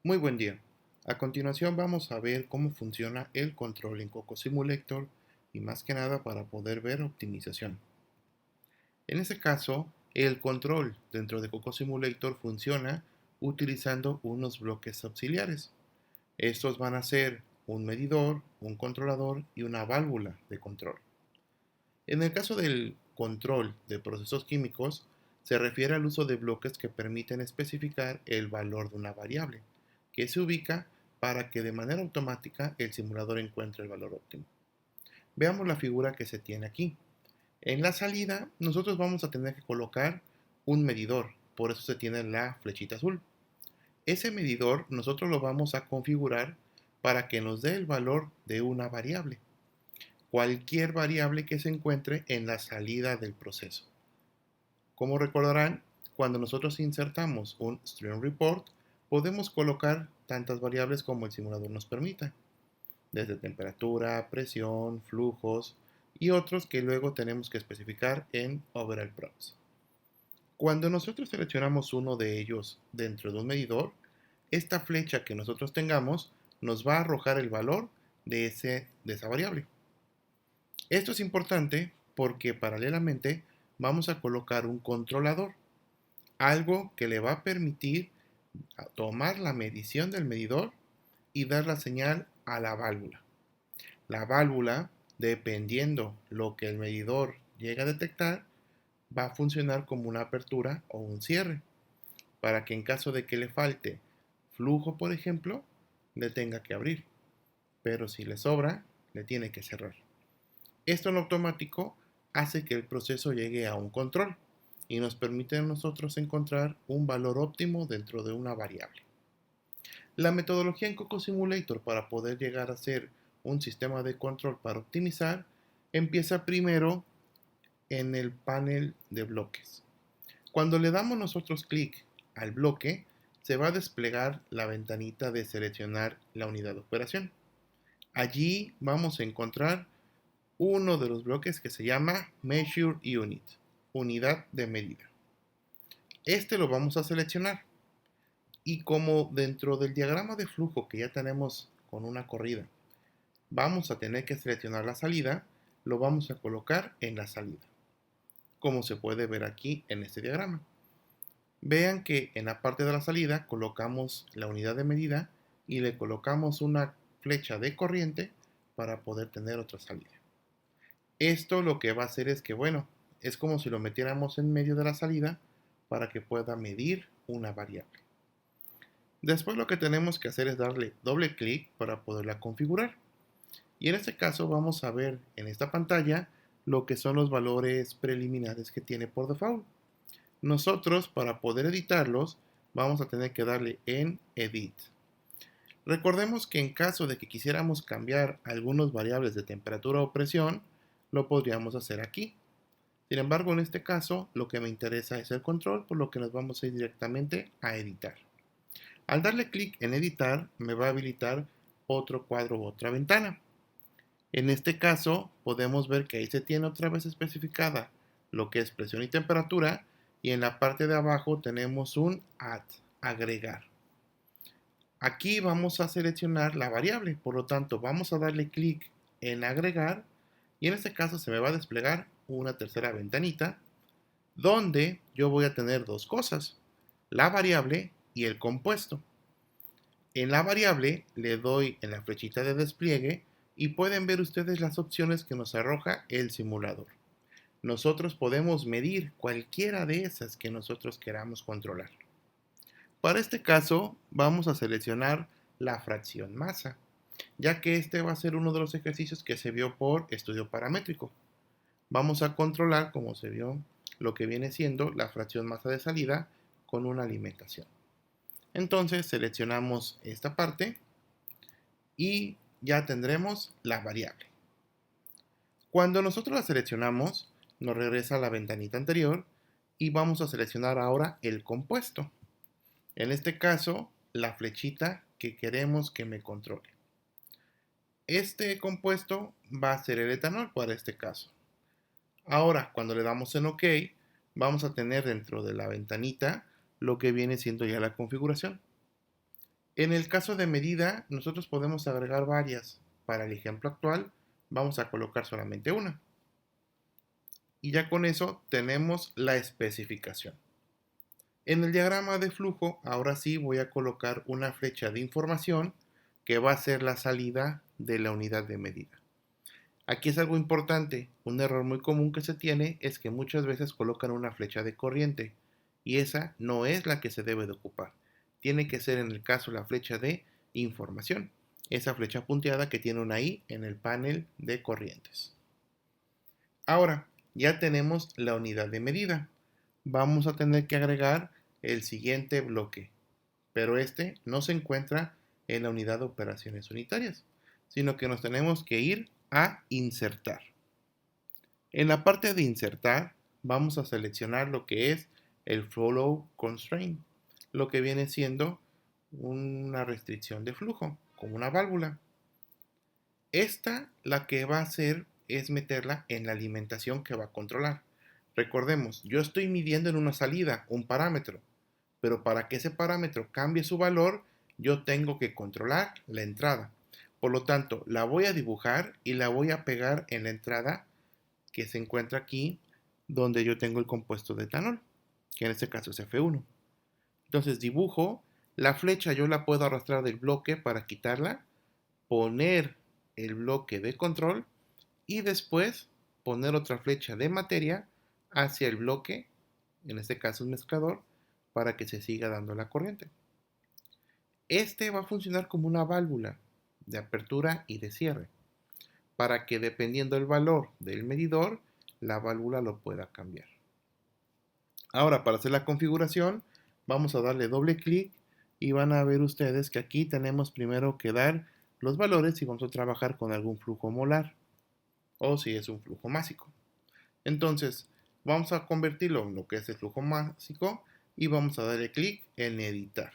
Muy buen día. A continuación vamos a ver cómo funciona el control en Coco Simulator y más que nada para poder ver optimización. En este caso, el control dentro de Coco Simulator funciona utilizando unos bloques auxiliares. Estos van a ser un medidor, un controlador y una válvula de control. En el caso del control de procesos químicos, se refiere al uso de bloques que permiten especificar el valor de una variable, que se ubica para que de manera automática el simulador encuentre el valor óptimo. Veamos la figura que se tiene aquí. En la salida, nosotros vamos a tener que colocar un medidor, por eso se tiene la flechita azul. Ese medidor nosotros lo vamos a configurar para que nos dé el valor de una variable, cualquier variable que se encuentre en la salida del proceso. Como recordarán, cuando nosotros insertamos un Stream Report, podemos colocar tantas variables como el simulador nos permita, desde temperatura, presión, flujos y otros que luego tenemos que especificar en Overall Props. Cuando nosotros seleccionamos uno de ellos dentro de un medidor, esta flecha que nosotros tengamos nos va a arrojar el valor de esa variable. Esto es importante porque paralelamente vamos a colocar un controlador, algo que le va a permitir tomar la medición del medidor y dar la señal a la válvula. La válvula, dependiendo lo que el medidor llegue a detectar, va a funcionar como una apertura o un cierre, para que en caso de que le falte flujo, por ejemplo, le tenga que abrir, pero si le sobra, le tiene que cerrar. Esto en automático hace que el proceso llegue a un control y nos permite a nosotros encontrar un valor óptimo dentro de una variable. La metodología en Coco Simulator para poder llegar a ser un sistema de control para optimizar empieza primero en el panel de bloques. Cuando le damos nosotros clic al bloque, se va a desplegar la ventanita de seleccionar la unidad de operación. Allí vamos a encontrar uno de los bloques que se llama Measure Unit, unidad de medida. Este lo vamos a seleccionar y como dentro del diagrama de flujo que ya tenemos con una corrida, vamos a tener que seleccionar la salida, lo vamos a colocar en la salida, como se puede ver aquí en este diagrama. Vean que en la parte de la salida colocamos la unidad de medida y le colocamos una flecha de corriente para poder tener otra salida. Esto lo que va a hacer es que, bueno, es como si lo metiéramos en medio de la salida para que pueda medir una variable. Después lo que tenemos que hacer es darle doble clic para poderla configurar. Y en este caso vamos a ver en esta pantalla lo que son los valores preliminares que tiene por default. Nosotros para poder editarlos vamos a tener que darle en Edit. Recordemos que en caso de que quisiéramos cambiar algunas variables de temperatura o presión, lo podríamos hacer aquí. Sin embargo, en este caso, lo que me interesa es el control, por lo que nos vamos a ir directamente a editar. Al darle clic en editar, me va a habilitar otro cuadro u otra ventana. En este caso, podemos ver que ahí se tiene otra vez especificada lo que es presión y temperatura, y en la parte de abajo tenemos un add, agregar. Aquí vamos a seleccionar la variable, por lo tanto vamos a darle clic en agregar y en este caso se me va a desplegar una tercera ventanita donde yo voy a tener dos cosas, la variable y el compuesto. En la variable le doy en la flechita de despliegue y pueden ver ustedes las opciones que nos arroja el simulador. Nosotros podemos medir cualquiera de esas que nosotros queramos controlar. Para este caso vamos a seleccionar la fracción masa, ya que este va a ser uno de los ejercicios que se vio por estudio paramétrico. Vamos a controlar, como se vio, lo que viene siendo la fracción masa de salida con una alimentación. Entonces seleccionamos esta parte y ya tendremos la variable. Cuando nosotros la seleccionamos, nos regresa a la ventanita anterior y vamos a seleccionar ahora el compuesto. En este caso, la flechita que queremos que me controle. Este compuesto va a ser el etanol para este caso. Ahora, cuando le damos en OK, vamos a tener dentro de la ventanita lo que viene siendo ya la configuración. En el caso de medida, nosotros podemos agregar varias. Para el ejemplo actual, vamos a colocar solamente una. Y ya con eso tenemos la especificación. En el diagrama de flujo, ahora sí voy a colocar una flecha de información que va a ser la salida de la unidad de medida. Aquí es algo importante, un error muy común que se tiene es que muchas veces colocan una flecha de corriente y esa no es la que se debe de ocupar. Tiene que ser en el caso la flecha de información, esa flecha punteada que tiene una I en el panel de corrientes. Ahora, ya tenemos la unidad de medida. Vamos a tener que agregar el siguiente bloque, pero este no se encuentra en la unidad de operaciones unitarias, sino que nos tenemos que ir a insertar. En la parte de insertar, vamos a seleccionar lo que es el flow constraint, lo que viene siendo una restricción de flujo, como una válvula. Esta la que va a hacer es meterla en la alimentación que va a controlar. Recordemos, yo estoy midiendo en una salida un parámetro, pero para que ese parámetro cambie su valor, yo tengo que controlar la entrada. Por lo tanto, la voy a dibujar y la voy a pegar en la entrada que se encuentra aquí, donde yo tengo el compuesto de etanol, que en este caso es F1. Entonces dibujo, la flecha yo la puedo arrastrar del bloque para quitarla, poner el bloque de control y después poner otra flecha de materia hacia el bloque, en este caso un mezclador, para que se siga dando la corriente. Este va a funcionar como una válvula de apertura y de cierre, para que dependiendo del valor del medidor, la válvula lo pueda cambiar. Ahora, para hacer la configuración, vamos a darle doble clic y van a ver ustedes que aquí tenemos primero que dar los valores y vamos a trabajar con algún flujo molar o si es un flujo másico. Entonces, vamos a convertirlo en lo que es el flujo másico y vamos a darle clic en editar.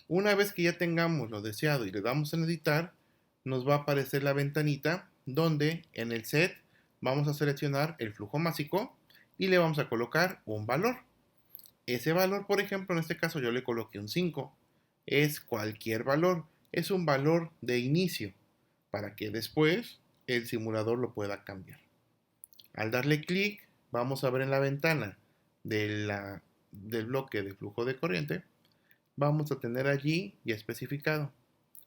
Una vez que ya tengamos lo deseado y le damos en editar, nos va a aparecer la ventanita donde en el set vamos a seleccionar el flujo másico y le vamos a colocar un valor. Ese valor, por ejemplo, en este caso yo le coloqué un 5. Es cualquier valor, es un valor de inicio para que después el simulador lo pueda cambiar. Al darle clic, vamos a ver en la ventana del bloque de flujo de corriente, vamos a tener allí ya especificado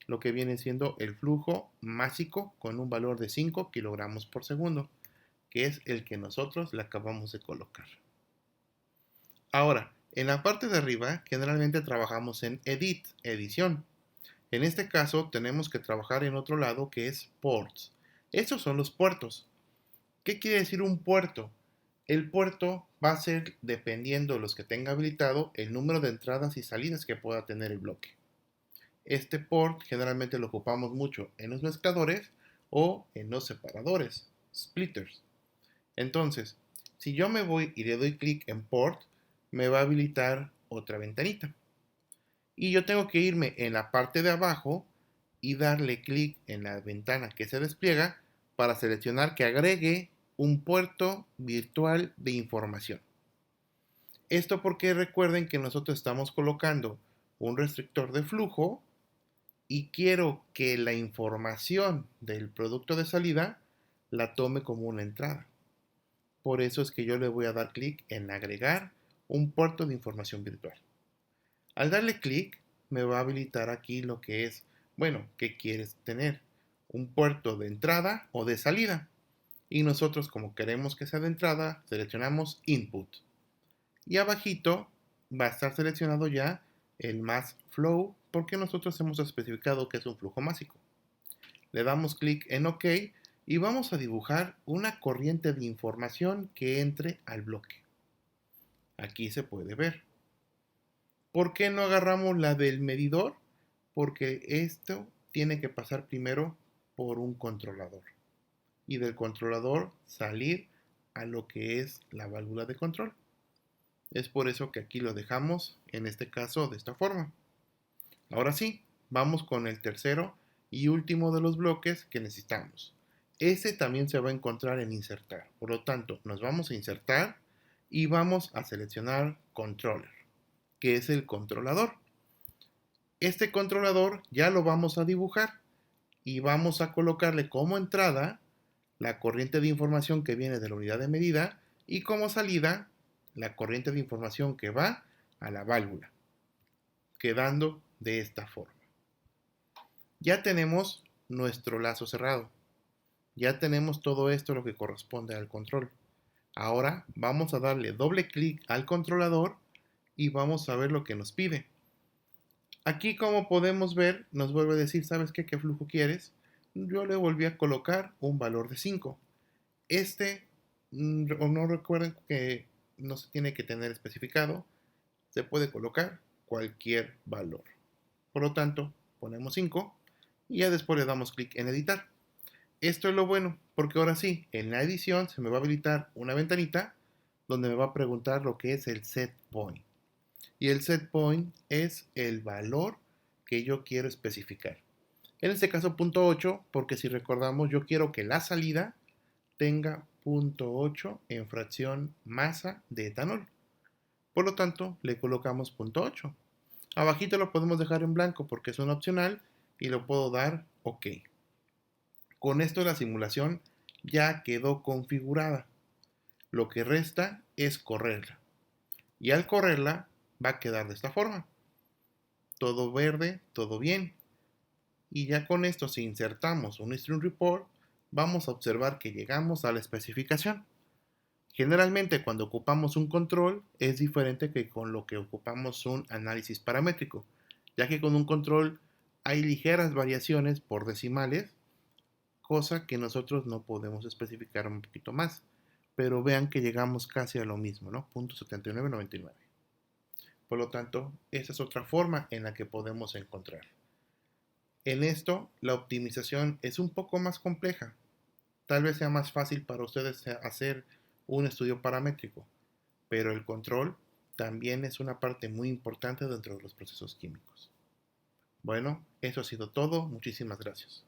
lo que viene siendo el flujo másico con un valor de 5 kilogramos por segundo, que es el que nosotros le acabamos de colocar. Ahora, en la parte de arriba generalmente trabajamos en Edit, edición. En este caso tenemos que trabajar en otro lado que es Ports. Estos son los puertos. ¿Qué quiere decir un puerto? El puerto va a ser, dependiendo de los que tenga habilitado, el número de entradas y salidas que pueda tener el bloque. Este port generalmente lo ocupamos mucho en los mezcladores o en los separadores, splitters. Entonces, si yo me voy y le doy clic en port, me va a habilitar otra ventanita. Y yo tengo que irme en la parte de abajo y darle clic en la ventana que se despliega para seleccionar que agregue un puerto virtual de información. Esto porque recuerden que nosotros estamos colocando un restrictor de flujo y quiero que la información del producto de salida la tome como una entrada. Por eso es que yo le voy a dar clic en agregar un puerto de información virtual. Al darle clic me va a habilitar aquí lo que es, bueno, ¿qué quieres tener? ¿Un puerto de entrada o de salida? Y nosotros como queremos que sea de entrada, seleccionamos Input. Y abajito va a estar seleccionado ya el Mass Flow porque nosotros hemos especificado que es un flujo másico. Le damos clic en OK y vamos a dibujar una corriente de información que entre al bloque. Aquí se puede ver. ¿Por qué no agarramos la del medidor? Porque esto tiene que pasar primero por un controlador y del controlador salir a lo que es la válvula de control. Es por eso que aquí lo dejamos, en este caso, de esta forma. Ahora sí, vamos con el tercero y último de los bloques que necesitamos. Este también se va a encontrar en insertar. Por lo tanto, nos vamos a insertar y vamos a seleccionar controller, que es el controlador. Este controlador ya lo vamos a dibujar y vamos a colocarle como entrada la corriente de información que viene de la unidad de medida y como salida la corriente de información que va a la válvula, quedando de esta forma. Ya tenemos nuestro lazo cerrado. Ya tenemos todo esto lo que corresponde al control. Ahora vamos a darle doble clic al controlador y vamos a ver lo que nos pide. Aquí, como podemos ver, nos vuelve a decir, ¿sabes qué? ¿Qué flujo quieres? Yo le volví a colocar un valor de 5. No recuerden que no se tiene que tener especificado, se puede colocar cualquier valor. Por lo tanto, ponemos 5 y ya después le damos clic en editar. Esto es lo bueno, porque ahora sí, en la edición se me va a habilitar una ventanita donde me va a preguntar lo que es el set point. Y el set point es el valor que yo quiero especificar. En este caso, punto 8, porque si recordamos, yo quiero que la salida tenga punto 8 en fracción masa de etanol. Por lo tanto, le colocamos punto 8. Abajito lo podemos dejar en blanco porque es un opcional y lo puedo dar OK. Con esto la simulación ya quedó configurada. Lo que resta es correrla. Y al correrla va a quedar de esta forma. Todo verde, todo bien. Y ya con esto, si insertamos un Stream Report, vamos a observar que llegamos a la especificación. Generalmente cuando ocupamos un control es diferente que con lo que ocupamos un análisis paramétrico, ya que con un control hay ligeras variaciones por decimales, cosa que nosotros no podemos especificar un poquito más. Pero vean que llegamos casi a lo mismo, ¿no? Punto 7999. Por lo tanto, esa es otra forma en la que podemos encontrar. En esto, la optimización es un poco más compleja. Tal vez sea más fácil para ustedes hacer un estudio paramétrico, pero el control también es una parte muy importante dentro de los procesos químicos. Bueno, eso ha sido todo. Muchísimas gracias.